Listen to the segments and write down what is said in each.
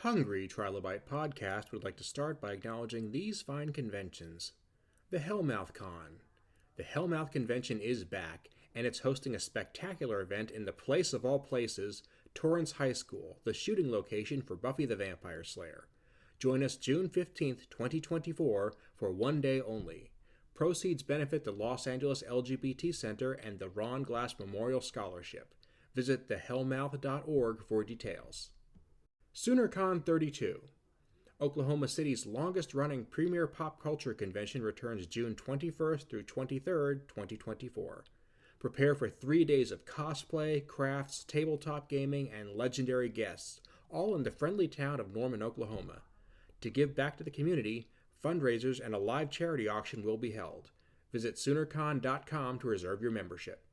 Hungry Trilobyte podcast would like to start by acknowledging these fine conventions. The Hellmouth Con. The Hellmouth Convention is back, and it's hosting a spectacular event in the place of all places, Torrance High School, the shooting location for Buffy the Vampire Slayer. Join us June 15th, 2024 for one day only. Proceeds benefit the Los Angeles LGBT Center and the Ron Glass Memorial Scholarship. Visit thehellmouth.org for details. SoonerCon 32. Oklahoma City's longest running premier pop culture convention returns June 21st through 23rd, 2024. Prepare for 3 days of cosplay, crafts, tabletop gaming, and legendary guests, all in the friendly town of Norman, Oklahoma. To give back to the community, fundraisers and a live charity auction will be held. Visit SoonerCon.com to reserve your membership.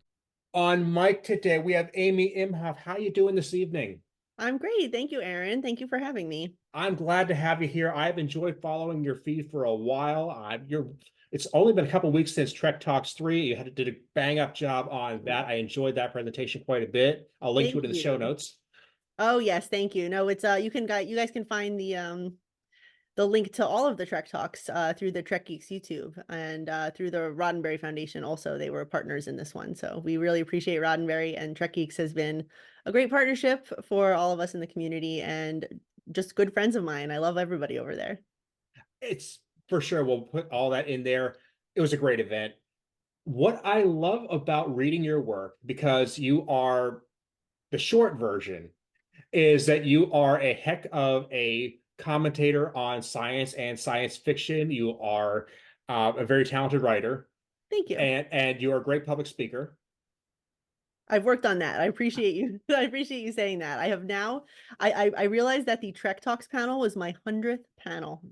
On mic today, we have Amy Imhoff. How you doing this evening? I'm great. Thank you, Aaron. Thank you for having me. I'm glad to have you here. I've enjoyed following your feed for a while. It's only been a couple weeks since Trek Talks 3. Did a bang up job on that. I enjoyed that presentation quite a bit. I'll link to Thank it in the show you. notes. Oh yes, thank you. No, it's you guys can find the link to all of the Trek Talks through the Trek Geeks YouTube and through the Roddenberry Foundation also. They were partners in this one. So we really appreciate Roddenberry, and Trek Geeks has been a great partnership for all of us in the community and just good friends of mine. I love everybody over there. It's for sure. We'll put all that in there. It was a great event. What I love about reading your work, because you are the short version, is that you are a heck of a commentator on science and science fiction. You are a very talented writer, Thank you. and you're a great public speaker. I've worked on that. I appreciate you. I appreciate you saying that. I have now. I realized that the Trek Talks panel was my 100th panel.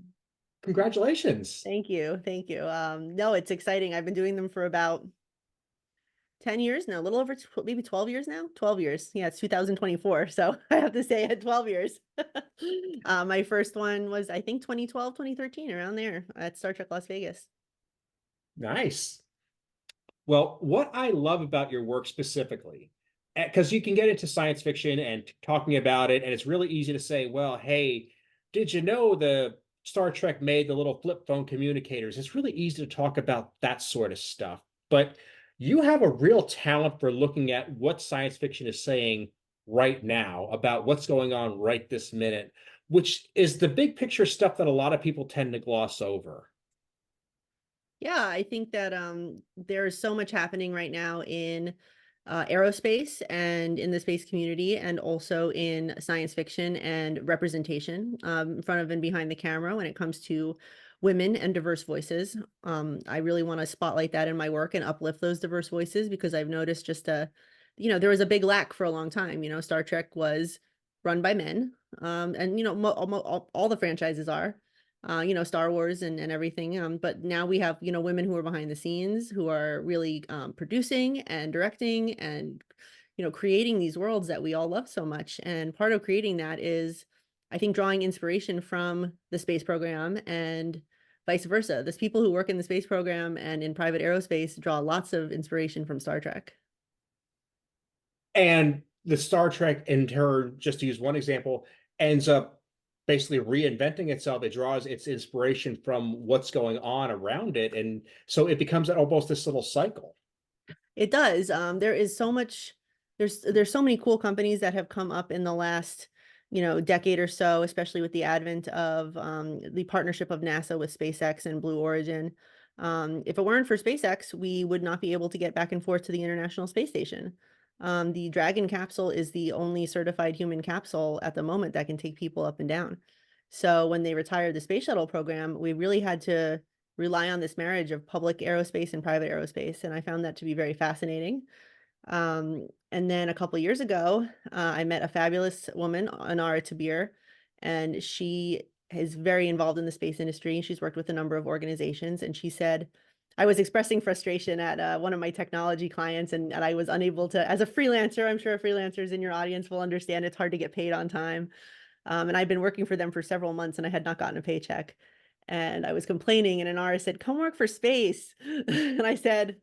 Congratulations. Thank you. Thank you. No, it's exciting. I've been doing them for about 10 years now, a little over maybe 12 years now. 12 years. Yeah, it's 2024. So I have to say I had 12 years. My first one was, I think, 2012, 2013, around there at Star Trek Las Vegas. Nice. Well, what I love about your work specifically, because you can get into science fiction and talking about it, and it's really easy to say, well, hey, did you know the Star Trek made the little flip phone communicators? It's really easy to talk about that sort of stuff. But you have a real talent for looking at what science fiction is saying right now about what's going on right this minute, which is the big picture stuff that a lot of people tend to gloss over. Yeah, I think that there's so much happening right now in aerospace and in the space community, and also in science fiction and representation in front of and behind the camera when it comes to women and diverse voices. I really want to spotlight that in my work and uplift those diverse voices, because I've noticed there was a big lack for a long time. Star Trek was run by men, and all the franchises are Star Wars and everything. But now we have, women who are behind the scenes who are really producing and directing and, creating these worlds that we all love so much. And part of creating that is, I think, drawing inspiration from the space program and vice versa. There's people who work in the space program and in private aerospace draw lots of inspiration from Star Trek. And the Star Trek, in turn, just to use one example, ends up basically reinventing itself. It draws its inspiration from what's going on around it. And so it becomes almost this little cycle. It does. There is so much, there's so many cool companies that have come up in the last, decade or so, especially with the advent of the partnership of NASA with SpaceX and Blue Origin. If it weren't for SpaceX, we would not be able to get back and forth to the International Space Station. The Dragon capsule is the only certified human capsule at the moment that can take people up and down. So when they retired the space shuttle program, we really had to rely on this marriage of public aerospace and private aerospace. And I found that to be very fascinating. And then a couple of years ago, I met a fabulous woman, Anara Tabir, and she is very involved in the space industry. She's worked with a number of organizations, and she said, I was expressing frustration at one of my technology clients, and I was unable to, as a freelancer, I'm sure freelancers in your audience will understand it's hard to get paid on time. And I've been working for them for several months and I had not gotten a paycheck. And I was complaining, and Anara said, come work for space. And I said,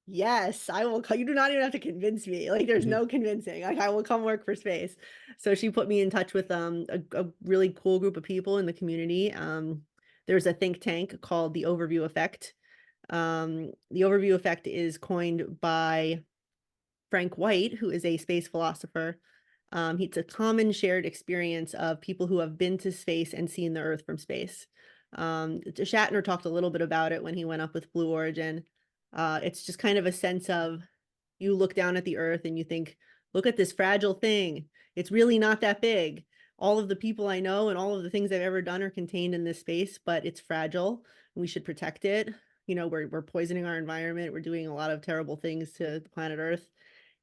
Yes, I will you do not even have to convince me. Like there's Mhm. no convincing. Like I will come work for space. So she put me in touch with a really cool group of people in the community. There's a think tank called the Overview Effect. The Overview Effect is coined by Frank White, who is a space philosopher. It's a common shared experience of people who have been to space and seen the Earth from space. Shatner talked a little bit about it when he went up with Blue Origin. It's just kind of a sense of you look down at the Earth and you think, look at this fragile thing. It's really not that big. All of the people I know and all of the things I've ever done are contained in this space, but it's fragile. We should protect it. We're poisoning our environment. We're doing a lot of terrible things to the planet Earth.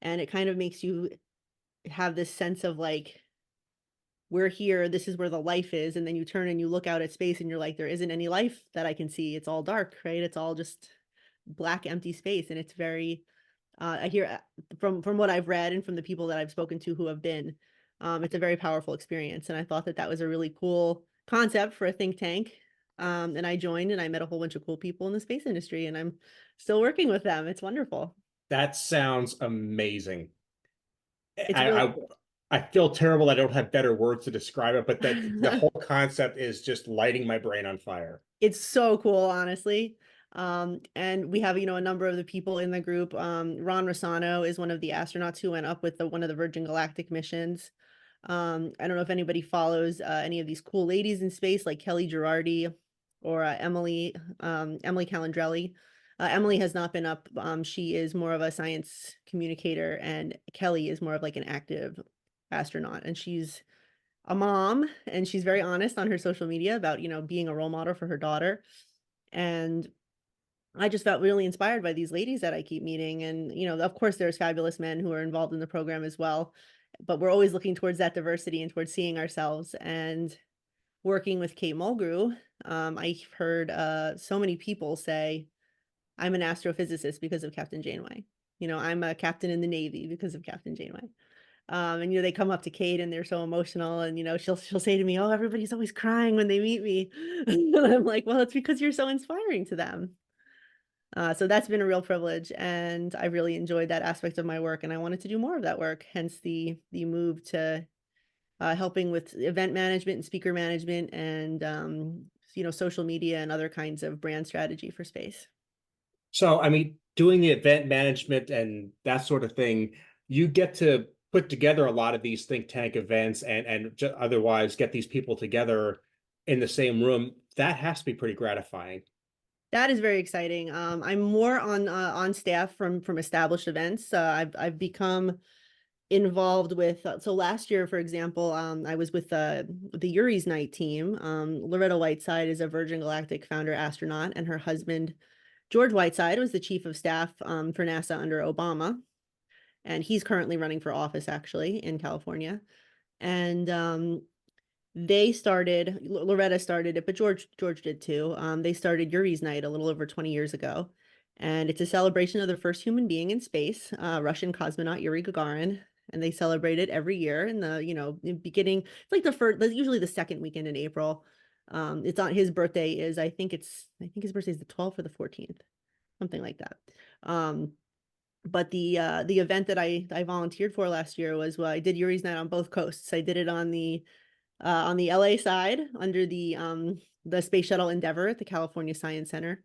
And it kind of makes you have this sense of like, we're here, this is where the life is. And then you turn and you look out at space and you're like, there isn't any life that I can see. It's all dark, right? It's all just black, empty space. And it's very, I hear from what I've read and from the people that I've spoken to who have been, it's a very powerful experience. And I thought that that was a really cool concept for a think tank. And I joined and I met a whole bunch of cool people in the space industry and I'm still working with them. It's wonderful. That sounds amazing. It's I, really I I feel terrible that I don't have better words to describe it, but that the cool. whole concept is just lighting my brain on fire. It's so cool, honestly. And we have, a number of the people in the group. Ron Rossano is one of the astronauts who went up with one of the Virgin Galactic missions. I don't know if anybody follows any of these cool ladies in space, like Kelly Girardi or Emily Calandrelli. Emily has not been up. She is more of a science communicator, and Kelly is more of like an active astronaut, and she's a mom and she's very honest on her social media about, being a role model for her daughter. And I just felt really inspired by these ladies that I keep meeting. And, of course, there's fabulous men who are involved in the program as well. But we're always looking towards that diversity and towards seeing ourselves. And working with Kate Mulgrew, I've heard so many people say, I'm an astrophysicist because of Captain Janeway. I'm a captain in the Navy because of Captain Janeway. And they come up to Kate and they're so emotional, and she'll say to me, "Oh, everybody's always crying when they meet me," and I'm like, "Well, it's because you're so inspiring to them." So that's been a real privilege, and I really enjoyed that aspect of my work, and I wanted to do more of that work. Hence the move to helping with event management and speaker management, and social media and other kinds of brand strategy for space. So, I mean, doing the event management and that sort of thing, you get to put together a lot of these think tank events and otherwise get these people together in the same room. That has to be pretty gratifying. That is very exciting. I'm more on staff from established events. I've become involved with so last year, for example, I was with the Yuri's Night team. Loretta Whiteside is a Virgin Galactic founder astronaut, and her husband George Whiteside was the chief of staff for NASA under Obama, and he's currently running for office actually in California. And they started Loretta started it, but George did too. They started Yuri's Night a little over 20 years ago, and it's a celebration of the first human being in space, Russian cosmonaut Yuri Gagarin. And they celebrate it every year in the beginning. It's like the first, usually the second weekend in April. It's on his birthday is I think his birthday is the 12th or the 14th, something like that. But the event that I volunteered for last year was, well, I did Yuri's Night on both coasts. I did it on the LA side under the Space Shuttle Endeavour at the California Science Center.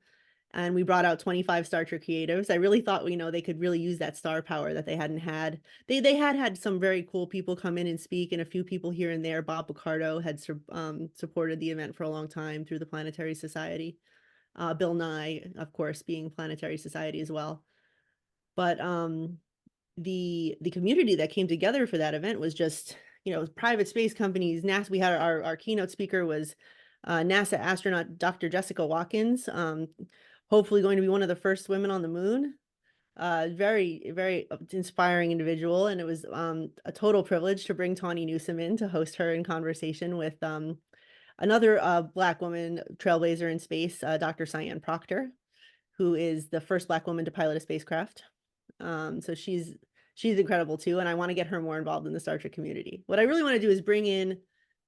And we brought out 25 Star Trek creatives. I really thought, they could really use that star power that they hadn't had. They had some very cool people come in and speak, and a few people here and there. Bob Picardo had supported the event for a long time through the Planetary Society. Bill Nye, of course, being Planetary Society as well. But the community that came together for that event was just, private space companies. NASA. We had our keynote speaker was NASA astronaut Dr. Jessica Watkins, hopefully going to be one of the first women on the moon. Very, very inspiring individual, and it was a total privilege to bring Tawny Newsome in to host her in conversation with another Black woman trailblazer in space, Dr. Cyan Proctor, who is the first Black woman to pilot a spacecraft. So she's incredible too, and I want to get her more involved in the Star Trek community. What I really want to do is bring in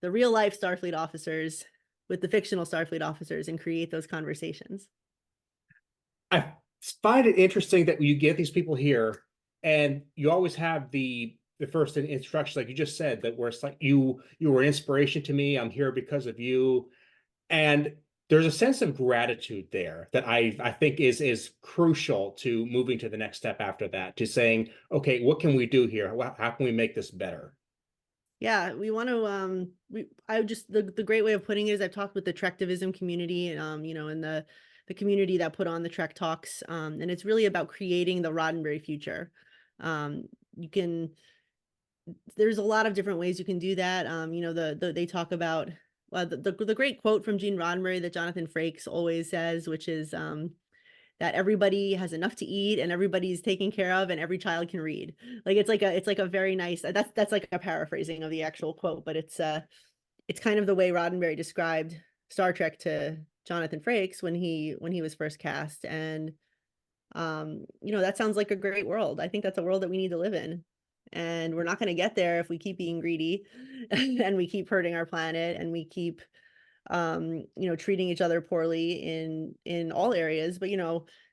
the real life Starfleet officers with the fictional Starfleet officers and create those conversations. I find it interesting that you get these people here, and you always have the first instructions, like you just said, that where it's like you were an inspiration to me. I'm here because of you, and there's a sense of gratitude there that I think is crucial to moving to the next step after that, to saying, okay, what can we do here? How can we make this better? Yeah, we want to I just the great way of putting it is I've talked with the Trektivism community, and the community that put on the Trek Talks, and it's really about creating the Roddenberry future. You can There's a lot of different ways you can do that. They talk about the great quote from Gene Roddenberry that Jonathan Frakes always says, which is that everybody has enough to eat and everybody's taken care of and every child can read. Like it's like a very nice, that's like a paraphrasing of the actual quote, but it's kind of the way Roddenberry described Star Trek to Jonathan Frakes when he was first cast. And that sounds like a great world. I think that's a world that we need to live in. And we're not going to get there if we keep being greedy and we keep hurting our planet and we keep treating each other poorly in all areas. But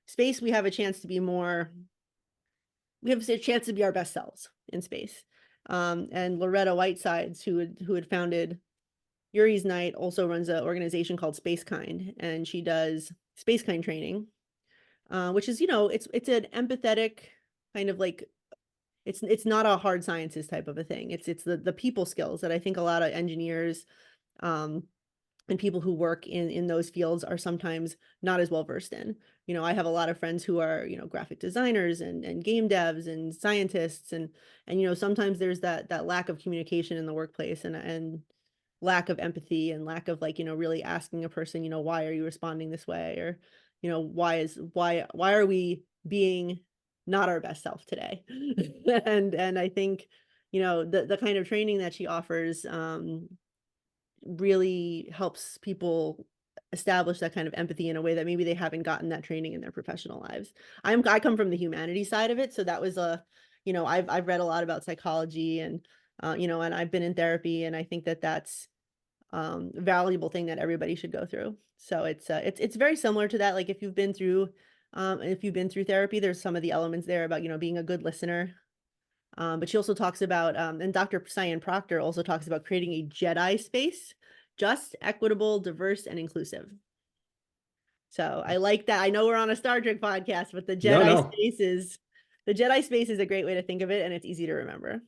space, we have a chance to be more, we have a chance to be our best selves in space. And Loretta Whitesides, who had founded Yuri's Night, also runs an organization called Spacekind, and she does Spacekind training, which is, it's an empathetic kind of like, it's not a hard sciences type of a thing. It's the people skills that I think a lot of engineers um, and people who work in those fields are sometimes not as well versed in. I have a lot of friends who are, graphic designers and game devs and scientists, and sometimes there's that lack of communication in the workplace and lack of empathy and lack of like, really asking a person, why are you responding this way? Or, why are we being not our best self today? And I think, the kind of training that she offers really helps people establish that kind of empathy in a way that maybe they haven't gotten that training in their professional lives. I come from the humanities side of it, so that was I've read a lot about psychology and and I've been in therapy, and I think that that's a valuable thing that everybody should go through. So it's very similar to that. Like if you've been through therapy, there's some of the elements there about being a good listener. But she also talks about, and Dr. Cyan Proctor also talks about creating a Jedi space, just, equitable, diverse, and inclusive. So I like that. I know we're on a Star Trek podcast, but No, no. The Jedi space is a great way to think of it, and it's easy to remember.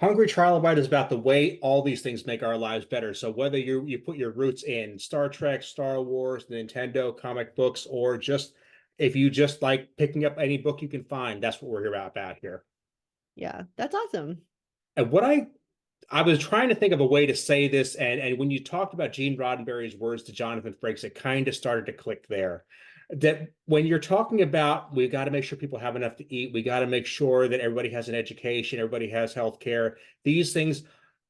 Hungry Trilobyte is about the way all these things make our lives better. So whether you put your roots in Star Trek, Star Wars, Nintendo, comic books, or just if you just like picking up any book you can find, that's what we're here about here. Yeah, that's awesome. And what I was trying to think of a way to say this, and when you talked about Gene Roddenberry's words to Jonathan Frakes, it kind of started to click there. That when you're talking about we got to make sure people have enough to eat, we got to make sure that everybody has an education, everybody has health care, these things,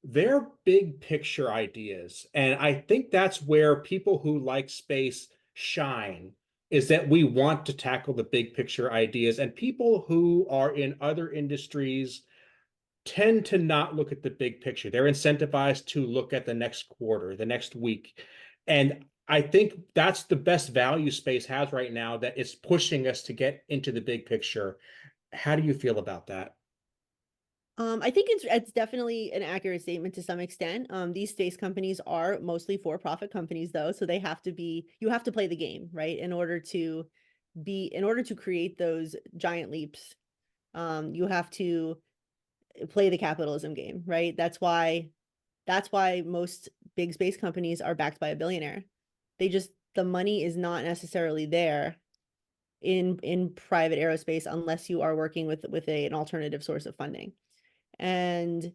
they're big picture ideas. And I think that's where people who like space shine, is that we want to tackle the big picture ideas. And people who are in other industries tend to not look at the big picture. They're incentivized to look at the next quarter, the next week. And I think that's the best value space has right now, that it's pushing us to get into the big picture. How do you feel about that? I think it's definitely an accurate statement to some extent. These space companies are mostly for-profit companies, though, so you have to play the game, right? In order to create those giant leaps, you have to play the capitalism game, right? That's why most big space companies are backed by a billionaire. The money is not necessarily there in private aerospace unless you are working with an alternative source of funding. And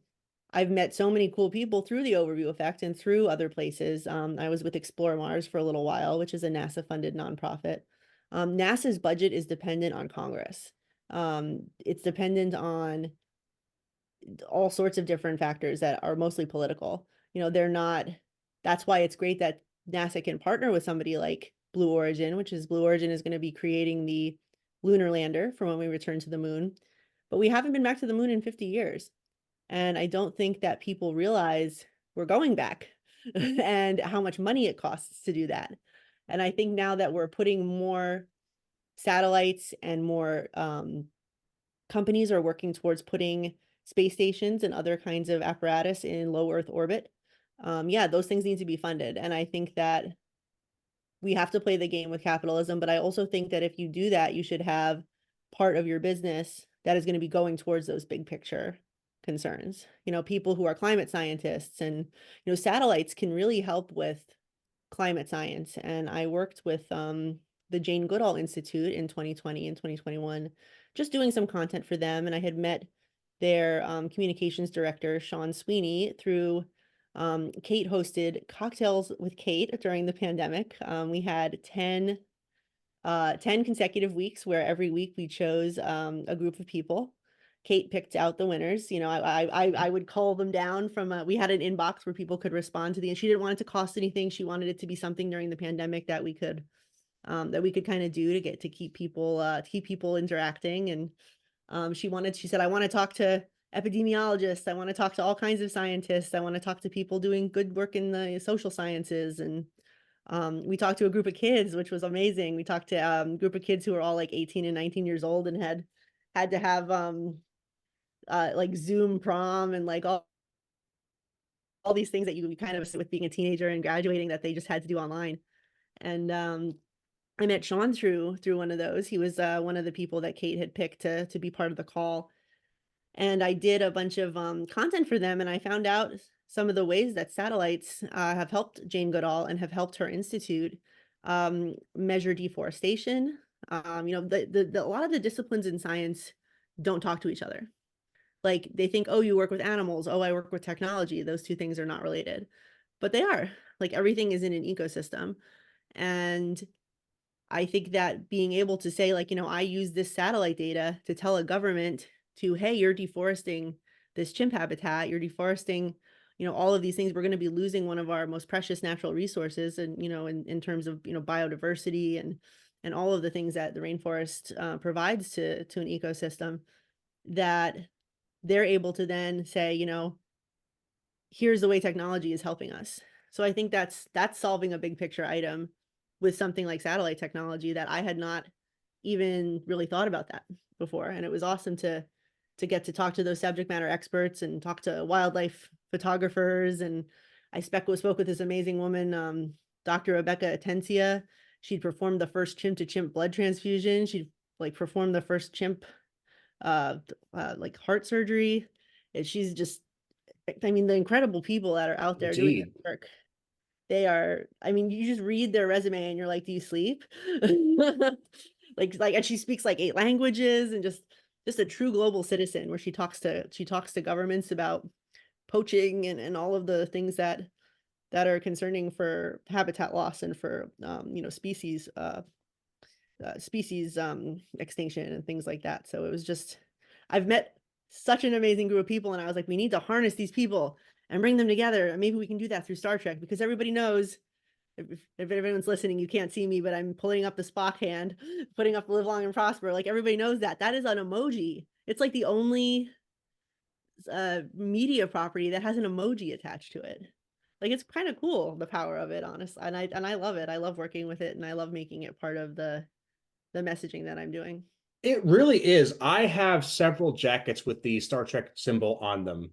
I've met so many cool people through the Overview Effect and through other places. I was with Explore Mars for a little while, which is a NASA-funded nonprofit. NASA's budget is dependent on Congress. It's dependent on all sorts of different factors that are mostly political. They're not, that's why it's great that NASA can partner with somebody like Blue Origin, Blue Origin is going to be creating the lunar lander for when we return to the moon. But we haven't been back to the moon in 50 years. And I don't think that people realize we're going back and how much money it costs to do that. And I think now that we're putting more satellites and more companies are working towards putting space stations and other kinds of apparatus in low Earth orbit. Yeah, those things need to be funded. And I think that we have to play the game with capitalism, but I also think that if you do that, you should have part of your business that is going to be going towards those big picture concerns. You know, people who are climate scientists and, you know, satellites can really help with climate science. And I worked with the Jane Goodall Institute in 2020 and 2021, just doing some content for them. And I had met their communications director, Sean Sweeney, through Kate hosted Cocktails with Kate during the pandemic. We had 10 consecutive weeks where every week we chose a group of people. Kate picked out the winners. You know, I would call them down from we had an inbox where people could respond to and she didn't want it to cost anything. She wanted it to be something during the pandemic that we could kind of do to keep people interacting. And she said, I want to talk to epidemiologists. I want to talk to all kinds of scientists. I want to talk to people doing good work in the social sciences. And we talked to a group of kids, which was amazing. We talked to a group of kids who were all like 18 and 19 years old and had to have like Zoom prom and like all these things that you kind of with being a teenager and graduating that they just had to do online. And I met Sean through one of those. He was one of the people that Kate had picked to be part of the call. And I did a bunch of content for them, and I found out some of the ways that satellites have helped Jane Goodall and have helped her institute measure deforestation. You know, a lot of the disciplines in science don't talk to each other. Like they think, oh, you work with animals. Oh, I work with technology. Those two things are not related, but they are. Like everything is in an ecosystem. And I think that being able to say, like, you know, I use this satellite data to tell a government to, hey, you're deforesting this chimp habitat, you're deforesting, you know, all of these things. We're going to be losing one of our most precious natural resources, and, you know, in terms of, you know, biodiversity and all of the things that the rainforest provides to an ecosystem, that they're able to then say, you know, here's the way technology is helping us. So I think that's solving a big picture item with something like satellite technology that I had not even really thought about that before. And it was awesome to get to talk to those subject matter experts and talk to wildlife photographers. And I spoke with this amazing woman, Dr. Rebecca Atencia. She'd performed the first chimp to chimp blood transfusion. She'd like performed the first chimp like heart surgery. And she's just, I mean, the incredible people that are out there doing this Indeed. work. They are, I mean, you just read their resume and you're like, do you sleep? And she speaks like 8 languages and just a true global citizen where she talks to governments about poaching and all of the things that are concerning for habitat loss and for you know, species extinction and things like that. So it was just, I've met such an amazing group of people, and I was like, we need to harness these people and bring them together. And maybe we can do that through Star Trek, because everybody knows, if everyone's listening, you can't see me, but I'm pulling up the Spock hand, putting up Live Long and Prosper. Like everybody knows that is an emoji. It's like the only media property that has an emoji attached to it. Like it's kind of cool, the power of it, honestly. And I love it. I love working with it, and I love making it part of the messaging that I'm doing. It really is. I have several jackets with the Star Trek symbol on them.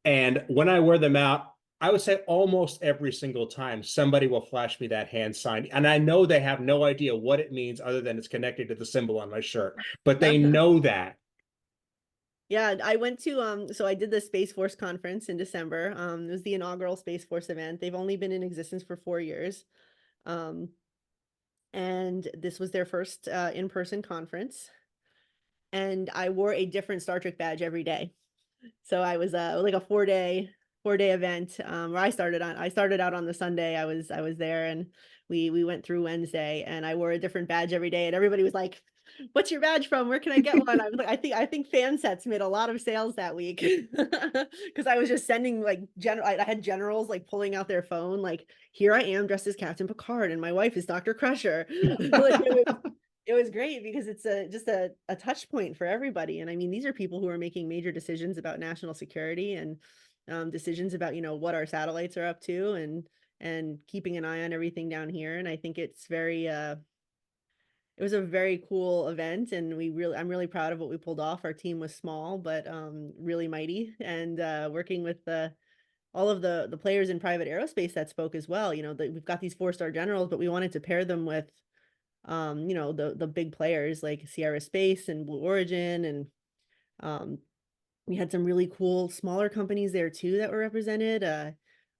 And when I wear them out, I would say almost every single time somebody will flash me that hand sign. And I know they have no idea what it means other than it's connected to the symbol on my shirt, but they know that. Yeah, I went to so I did the Space Force conference in December. It was the inaugural Space Force event. They've only been in existence for 4 years. Um, and this was their first in-person conference. And I wore a different Star Trek badge every day. So I was like a 4-day event where I started out on the Sunday. I was there, and we went through Wednesday, and I wore a different badge every day, and everybody was like, what's your badge from? Where can I get one? I was like, I think Fansets made a lot of sales that week, because I was just sending like I had generals like pulling out their phone, like, here I am dressed as Captain Picard and my wife is Dr. Crusher. Like it was great because it's just a touch point for everybody. And I mean, these are people who are making major decisions about national security and decisions about, you know, what our satellites are up to, and keeping an eye on everything down here. And I think it's very it was a very cool event, and I'm really proud of what we pulled off. Our team was small, but really mighty, and working with all of the players in private aerospace that spoke as well. We've got these four-star generals, but we wanted to pair them with the big players like Sierra Space and Blue Origin, and um, we had some really cool smaller companies there too that were represented.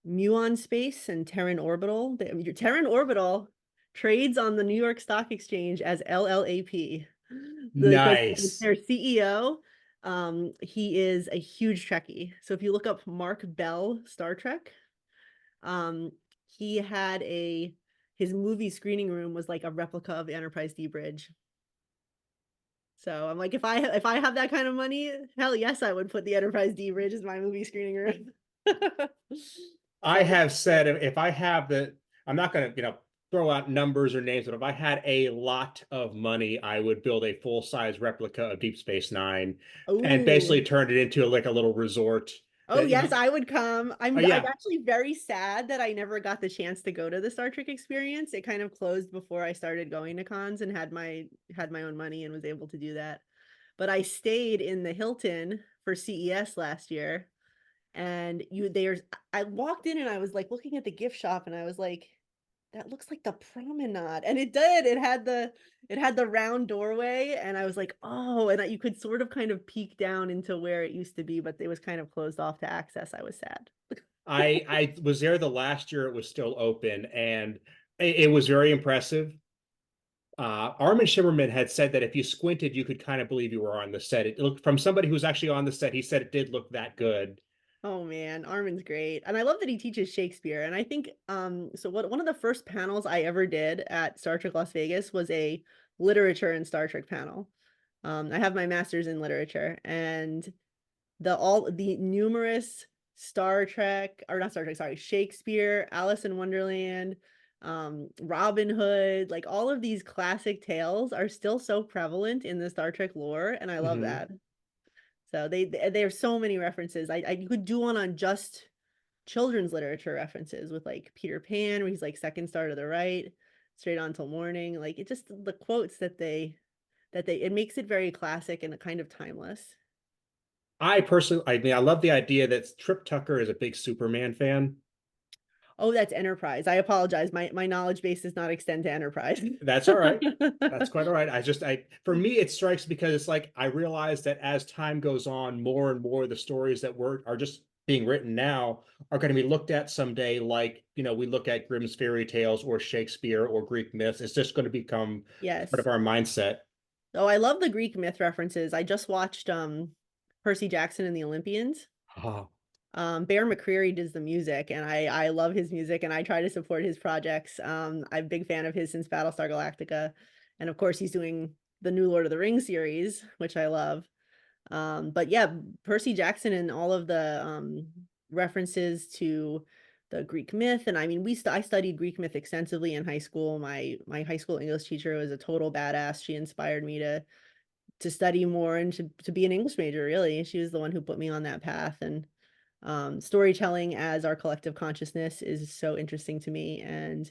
Muon Space and Terran Orbital. Terran Orbital trades on the New York Stock Exchange as LLAP. Because Nice. their CEO, he is a huge Trekkie. So if you look up Mark Bell Star Trek, um, he had his movie screening room was like a replica of the Enterprise D bridge. So I'm like, if I have that kind of money, hell yes, I would put the Enterprise D bridge as my movie screening room. I So have said if I have I'm not going to, throw out numbers or names, but if I had a lot of money, I would build a full-size replica of Deep Space Nine and basically oh, turn it into like a little resort oh that, yes, I would come. oh I'm yeah, actually very sad that I never got the chance to go to the Star Trek experience. It kind of closed before I started going to cons and had my own money and was able to do that. But I stayed in the Hilton for CES last year, and I walked in and I was like looking at the gift shop and I was like, that looks like the promenade. And it did. It had the round doorway, and I was like, oh, and you could sort of kind of peek down into where it used to be, but it was kind of closed off to access. I was sad. I was there the last year it was still open, and it was very impressive. Armin Shimmerman had said that if you squinted, you could kind of believe you were on the set. It looked from somebody who was actually on the set. He said it did look that good. Oh man, Armin's great. And I love that he teaches Shakespeare. And I think so one of the first panels I ever did at Star Trek Las Vegas was a literature and Star Trek panel. I have my master's in literature, and all the numerous Star Trek, or not Star Trek, sorry, Shakespeare, Alice in Wonderland, Robin Hood, like all of these classic tales are still so prevalent in the Star Trek lore, and I love Mhm. that. So there's so many references. You could do one on just children's literature references with like Peter Pan, where he's like second star to the right, straight on till morning. Like it just the quotes it makes it very classic and kind of timeless. I personally, I mean, I love the idea that Trip Tucker is a big Superman fan. Oh, that's Enterprise. I apologize. My knowledge base does not extend to Enterprise. That's all right. That's quite all right. For me, it strikes because it's like I realize that as time goes on, more and more the stories that are just being written now are going to be looked at someday like, we look at Grimm's fairy tales or Shakespeare or Greek myths. It's just going to become part of Yes. our mindset. Oh, I love the Greek myth references. I just watched Percy Jackson and the Olympians. Oh, Bear McCreary does the music, and I love his music, and I try to support his projects. I'm a big fan of his since Battlestar Galactica, and of course he's doing the new Lord of the Rings series, which I love. But yeah, Percy Jackson and all of the references to the Greek myth, and I mean, I studied Greek myth extensively in high school. My high school English teacher was a total badass. She inspired me to study more and to be an English major. Really, she was the one who put me on that path, and storytelling as our collective consciousness is so interesting to me. And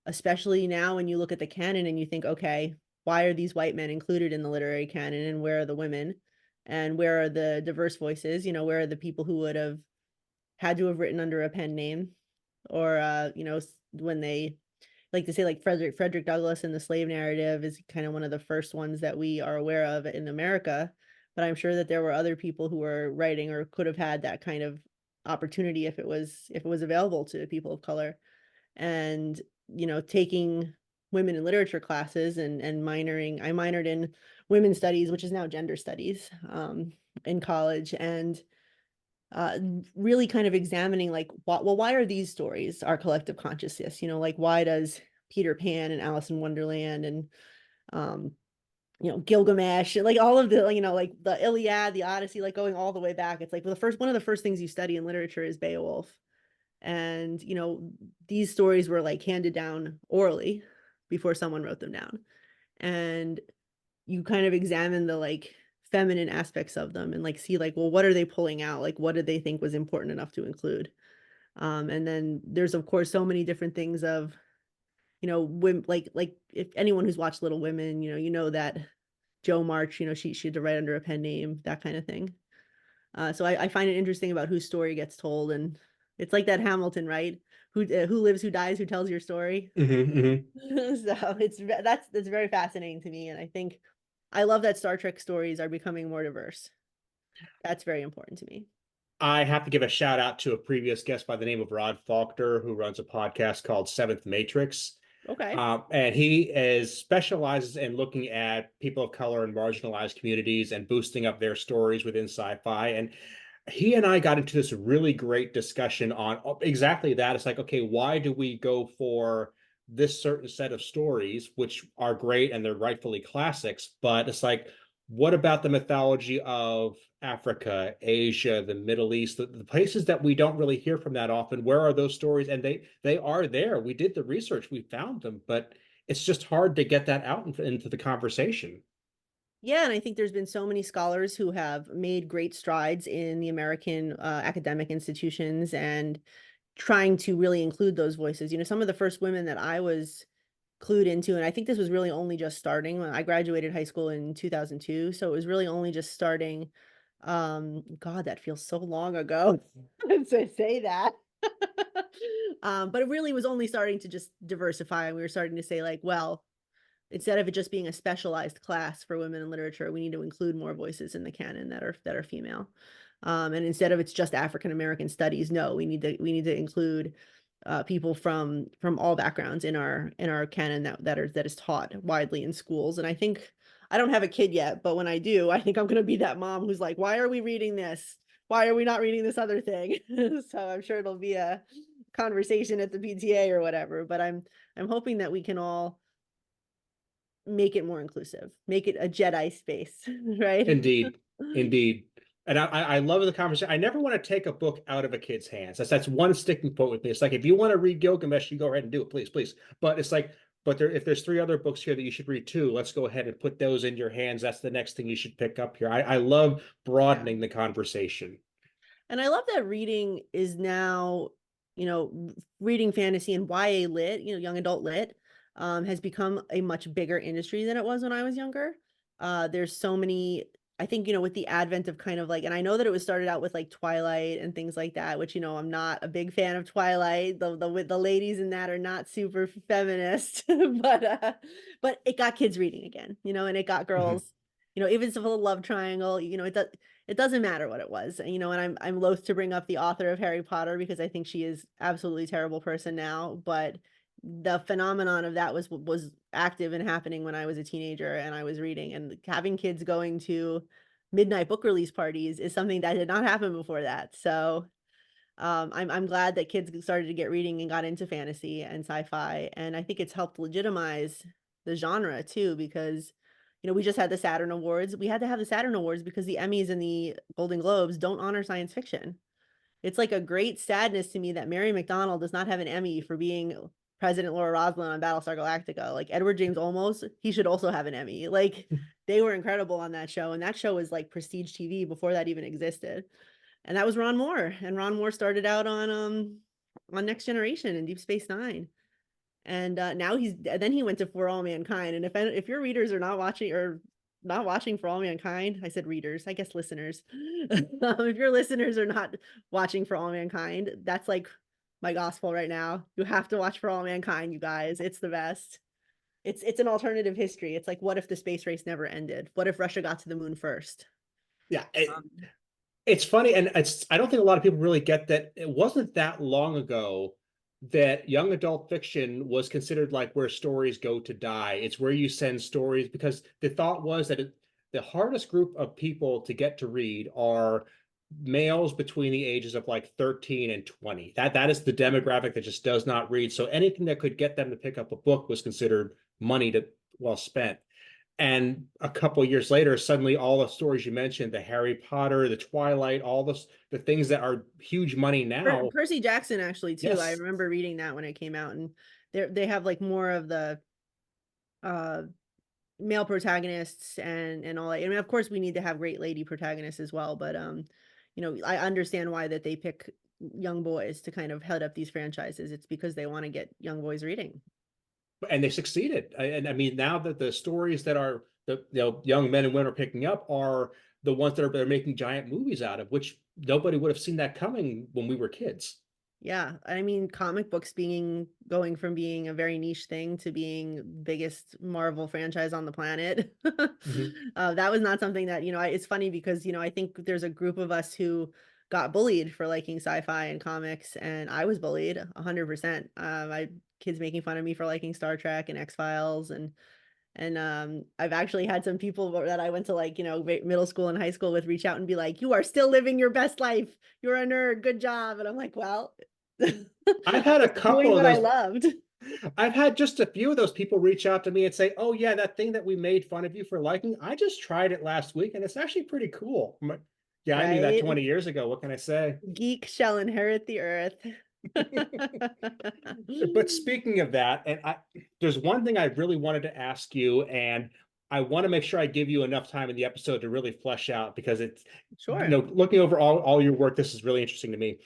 especially now when you look at the canon and you think, okay, why are these white men included in the literary canon, and where are the women, and where are the diverse voices? Where are the people who would have had to have written under a pen name, or when they like to say, like Frederick Douglass in the slave narrative is kind of one of the first ones that we are aware of in America. But I'm sure that there were other people who were writing or could have had that kind of opportunity if it was available to people of color. And taking women in literature classes and I minored in women's studies, which is now gender studies, in college, and really kind of examining like why are these stories our collective consciousness? Like why does Peter Pan and Alice in Wonderland and um Gilgamesh, like all of the like the Iliad, the Odyssey, like going all the way back. It's like one of the first things you study in literature is Beowulf. And these stories were like handed down orally before someone wrote them down. And you kind of examine the like feminine aspects of them and like see like, well, what are they pulling out? Like what did they think was important enough to include? And then there's of course so many different things of women, like if anyone who's watched Little Women, that Jo March, she had to write under a pen name, that kind of thing. So I find it interesting about whose story gets told, and it's like that Hamilton, right? Who lives, who dies, who tells your story. Hmm. So that's very fascinating to me, and I think I love that Star Trek stories are becoming more diverse. That's very important to me. I have to give a shout out to a previous guest by the name of Rod Faulkner, who runs a podcast called Seventh Matrix. Okay. And he is specializes in looking at people of color and marginalized communities and boosting up their stories within sci-fi. And he and I got into this really great discussion on exactly that. It's like, okay, why do we go for this certain set of stories, which are great and they're rightfully classics, but it's like, what about the mythology of Africa, Asia, the Middle East, the places that we don't really hear from that often? Where are those stories? And they are there. We did the research, we found them, but it's just hard to get that out into the conversation. Yeah, and I think there's been so many scholars who have made great strides in the American academic institutions and trying to really include those voices. Some of the first women that I was clued into, and I think this was really only just starting when I graduated high school in 2002, so it was really only just starting. God, that feels so long ago to say that. But it really was only starting to just diversify, and we were starting to say like, well, instead of it just being a specialized class for women in literature, we need to include more voices in the canon that are female. And instead of it's just African American studies, no, we need to include people from all backgrounds in our canon that is taught widely in schools. And I think I don't have a kid yet, but when I do, I think I'm going to be that mom who's like, why are we reading this? Why are we not reading this other thing? So I'm sure it'll be a conversation at the PTA or whatever. But I'm hoping that we can all make it more inclusive, make it a Jedi space, right? Indeed, indeed. And I love the conversation. I never want to take a book out of a kid's hands. That's one sticking point with me. It's like if you want to read Gilgamesh, you go ahead and do it, please, please. But it's like, but if there's three other books here that you should read too, let's go ahead and put those in your hands. That's the next thing you should pick up here. I love Yeah. broadening the conversation. And I love that reading is now, reading fantasy and YA lit, young adult lit, has become a much bigger industry than it was when I was younger. There's so many, I think, with the advent of kind of like, and I know that it was started out with like Twilight and things like that, which, I'm not a big fan of Twilight. The ladies in that are not super feminist, but it got kids reading again, and it got Mhm. girls, even if it's a love triangle, it doesn't matter what it was, and I'm loath to bring up the author of Harry Potter because I think she is absolutely terrible person now, but the phenomenon of that was active and happening when I was a teenager and I was reading, and having kids going to midnight book release parties is something that did not happen before that. So I'm glad that kids started to get reading and got into fantasy and sci-fi, and I think it's helped legitimize the genre too because we just had the Saturn Awards. We had to have the Saturn Awards because the Emmys and the Golden Globes don't honor science fiction. It's like a great sadness to me that Mary McDonnell does not have an Emmy for being President Laura Roslin on Battlestar Galactica. Like Edward James Olmos, he should also have an Emmy. Like they were incredible on that show, and that show was like prestige TV before that even existed. And that was Ron Moore, and Ron Moore started out on Next Generation and Deep Space Nine, and now he went to For All Mankind. And if your readers are not watching For All Mankind, I said readers, I guess listeners. If your listeners are not watching For All Mankind, that's like my gospel right now. You have to watch For All Mankind, you guys. It's the best. It's an alternative history. It's like, what if the space race never ended? What if Russia got to the moon first? Yeah, Um, it's funny, and I don't think a lot of people really get that it wasn't that long ago that young adult fiction was considered like where stories go to die. It's where you send stories because the thought was that the hardest group of people to get to read are males between the ages of like 13 and 20. That is the demographic that just does not read. So anything that could get them to pick up a book was considered money to well spent. And a couple years later, suddenly all the stories you mentioned, the Harry Potter, the Twilight, all the things that are huge money now. Percy Jackson actually too. I Yes. remember reading that when it came out, and they have like more of the uh male protagonists and all that. I mean, of course, we need to have great lady protagonists as well, but I understand why that they pick young boys to kind of head up these franchises. It's because they want to get young boys reading. and they succeeded. And I mean, now that the stories that are the young men and women are picking up are the ones that are making giant movies out of, which nobody would have seen that coming when we were kids. Yeah, I mean, comic books being going from being a very niche thing to being biggest Marvel franchise on the planet. Mhm. That was not something that, it's funny because, I think there's a group of us who got bullied for liking sci-fi and comics, and I was bullied 100%. I kids making fun of me for liking Star Trek and X-Files, and I've actually had some people that I went to, like, middle school and high school with, reach out and be like, "You are still living your best life. You're a nerd. Good job." And I'm like, "Well, I've I had a was doing couple of what I those. loved." I've had just a few of those people reach out to me and say, "Oh yeah, that thing that we made fun of you for liking, I just tried it last week and it's actually pretty cool." Yeah, I knew that Right? 20 years ago. What can I say? Geek shall inherit the earth. But speaking of that, there's one thing I really wanted to ask you, and I want to make sure I give you enough time in the episode to really flesh out because it's, Sure. looking over all your work, this is really interesting to me.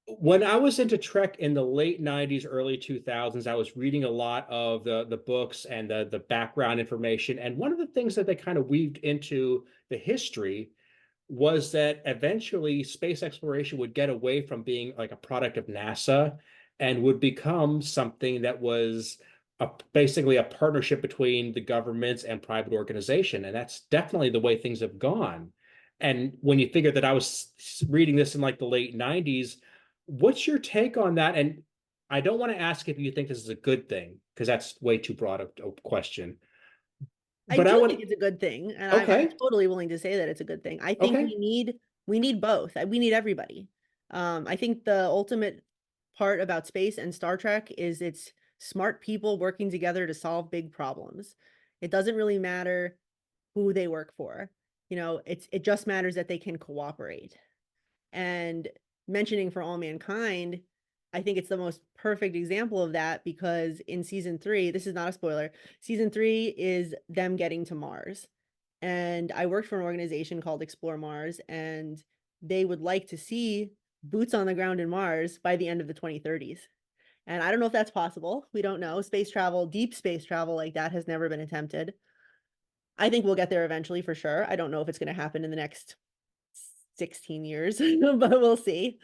When I was into Trek in the late 90s, early 2000s, I was reading a lot of the books and the background information. And one of the things that they kind of weaved into the history was that eventually space exploration would get away from being like a product of NASA and would become something that was basically a partnership between the governments and private organization. And that's definitely the way things have gone. And when you figure that I was reading this in like the late 90s, what's your take on that? And I don't want to ask if you think this is a good thing, because that's way too broad a question. I But I do think would, it's a good thing, and I'm okay, totally willing to say that it's a good thing. I think okay. we need both. We need everybody. I think the ultimate part about space and Star Trek is it's smart people working together to solve big problems. It doesn't really matter who they work for. It just matters that they can cooperate. And mentioning For All Mankind, I think it's the most perfect example of that because in season 3, this is not a spoiler, season 3 is them getting to Mars. And I worked for an organization called Explore Mars, and they would like to see boots on the ground in Mars by the end of the 2030s. And I don't know if that's possible. We don't know. Space travel, deep space travel like that has never been attempted. I think we'll get there eventually for sure. I don't know if it's going to happen in the next 16 years, but we'll see.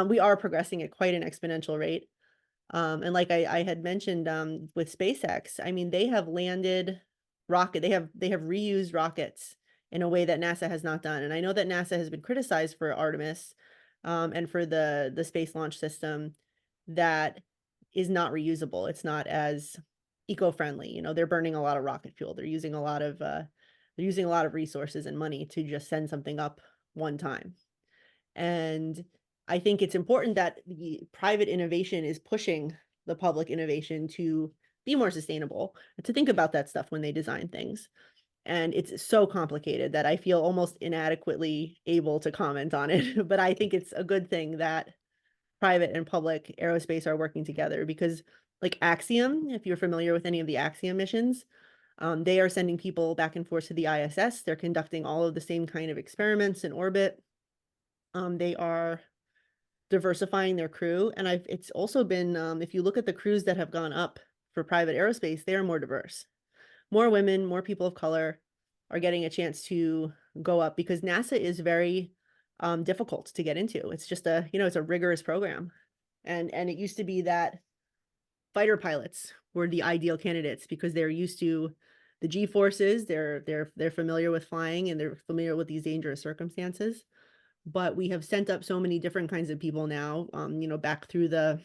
We are progressing at quite an exponential rate. And like I had mentioned, with SpaceX, I mean, they have reused rockets in a way that NASA has not done. And I know that NASA has been criticized for Artemis, and for the space launch system that is not reusable. It's not as eco-friendly. They're burning a lot of rocket fuel. They're using a lot of resources and money to just send something up one time. And I think it's important that the private innovation is pushing the public innovation to be more sustainable, to think about that stuff when they design things. And it's so complicated that I feel almost inadequately able to comment on it. But I think it's a good thing that private and public aerospace are working together because, like Axiom, if you're familiar with any of the Axiom missions, they are sending people back and forth to the ISS. They're conducting all of the same kind of experiments in orbit. They are diversifying their crew, and it's also been, if you look at the crews that have gone up for private aerospace, they are more diverse. More women, more people of color are getting a chance to go up because NASA is very difficult to get into. It's just it's a rigorous program. And it used to be that fighter pilots were the ideal candidates because they're used to the G forces, they're familiar with flying and they're familiar with these dangerous circumstances. But we have sent up so many different kinds of people now, back through the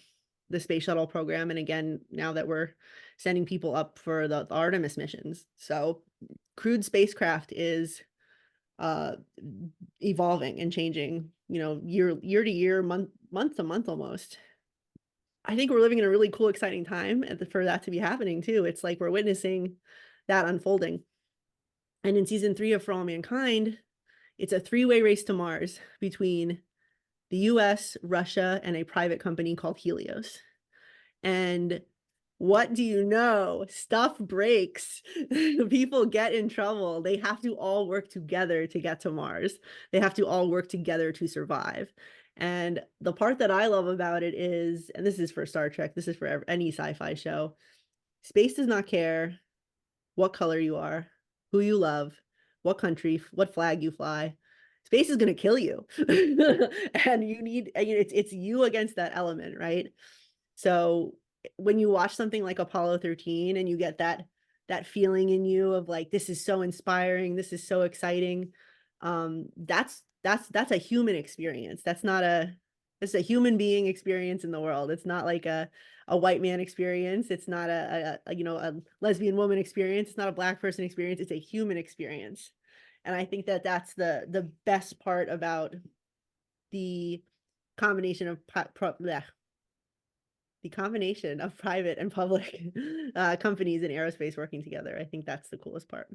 space shuttle program, and again now that we're sending people up for the Artemis missions. So crewed spacecraft is uh evolving and changing, year to year, month to month almost. I think we're living in a really cool, exciting time for that to be happening too. It's like we're witnessing that unfolding. And in season 3 of For All Mankind, it's a three-way race to Mars between the US, Russia, and a private company called Helios. And what do you know? Stuff breaks. People get in trouble. They have to all work together to get to Mars. They have to all work together to survive. And the part that I love about it is, and this is for Star Trek, this is for any sci-fi show, Space does not care what color you are, who you love, what country, what flag you fly. Space is going to kill you. And you need, it's you against that element, right? So when you watch something like Apollo 13 and you get that feeling in you of like, this is so inspiring, this is so exciting, that's a human experience. It's a human being experience in the world. It's not like a white man experience. It's not a lesbian woman experience. It's not a black person experience. It's a human experience. And I think that that's the best part about the combination of the combination of private and public companies in aerospace working together. I think that's the coolest part.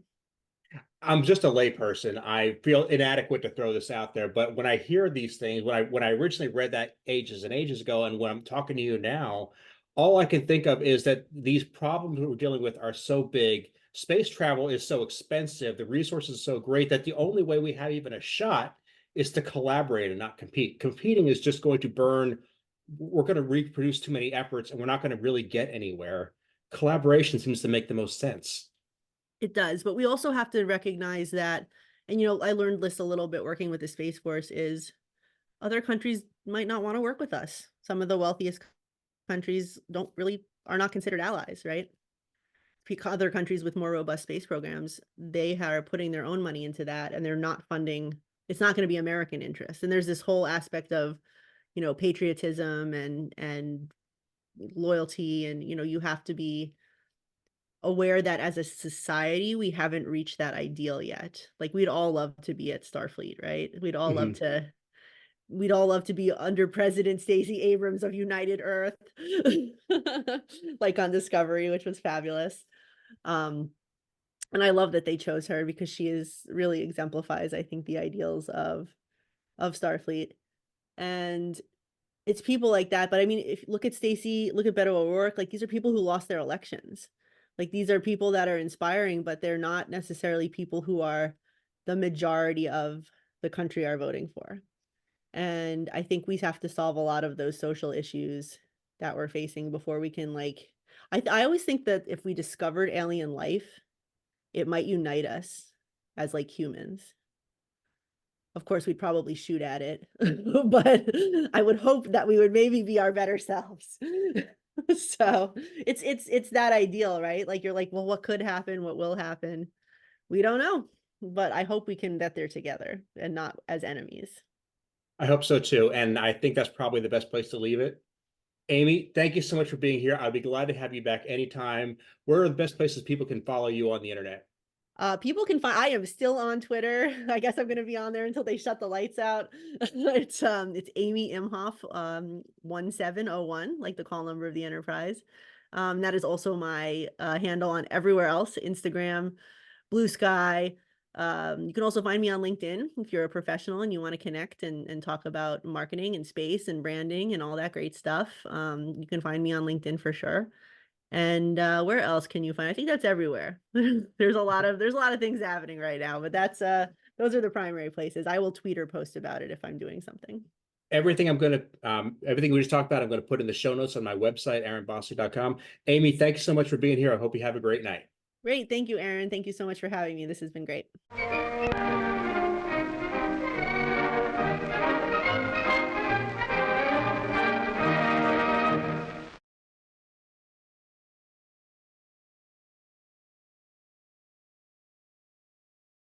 I'm just a layperson. I feel inadequate to throw this out there, but when I hear these things, when I originally read that ages and ages ago, and when I'm talking to you now, all I can think of is that these problems we're dealing with are so big. Space travel is so expensive. The resources are so great that the only way we have even a shot is to collaborate and not compete. Competing is just going to burn. We're going to reproduce too many efforts, and we're not going to really get anywhere. Collaboration seems to make the most sense. It does, but we also have to recognize that, and I learned this a little bit working with the Space Force, is other countries might not want to work with us. Some of the wealthiest countries are not considered allies, right? Other countries with more robust space programs, they are putting their own money into that, and they're not funding. It's not going to be American interest. And there's this whole aspect of, patriotism and loyalty, and you have to be aware that as a society we haven't reached that ideal yet. Like, we'd all love to be at Starfleet, right? Mhm. We'd all love to be under President Stacey Abrams of United Earth, like on Discovery, which was fabulous. um and I love that they chose her because she is really exemplifies, I think, the ideals of Starfleet. And it's people like that. But I mean, if look at Stacey, look at Beto O'Rourke, like these are people who lost their elections. Like, these are people that are inspiring, but they're not necessarily people who are the majority of the country are voting for. And I think we have to solve a lot of those social issues that we're facing before we can, like, I always think that if we discovered alien life, it might unite us as like humans. Of course, we'd probably shoot at it, but I would hope that we would maybe be our better selves. So it's that ideal, right? Like, you're like, well, what could happen? What will happen? We don't know, but I hope we can get there together and not as enemies. I hope so too. And I think that's probably the best place to leave it. Amy, thank you so much for being here. I'd be glad to have you back anytime. Where are the best places people can follow you on the internet? People can find, I am still on Twitter. I guess I'm gonna be on there until they shut the lights out. It's Amy Imhoff 1701, like the call number of the Enterprise. That is also my handle on everywhere else, Instagram, Blue Sky. You can also find me on LinkedIn if you're a professional and you want to connect and talk about marketing and space and branding and all that great stuff. You can find me on LinkedIn for sure. And where else can you find? I think that's everywhere. There's a lot of things happening right now, but that's those are the primary places. I will tweet or post about it if I'm doing something. Everything we just talked about, I'm going to put in the show notes on my website, aaronbossy.com. Amy, thanks so much for being here. I hope you have a great night. Great. Thank you, Aaron. Thank you so much for having me. This has been great.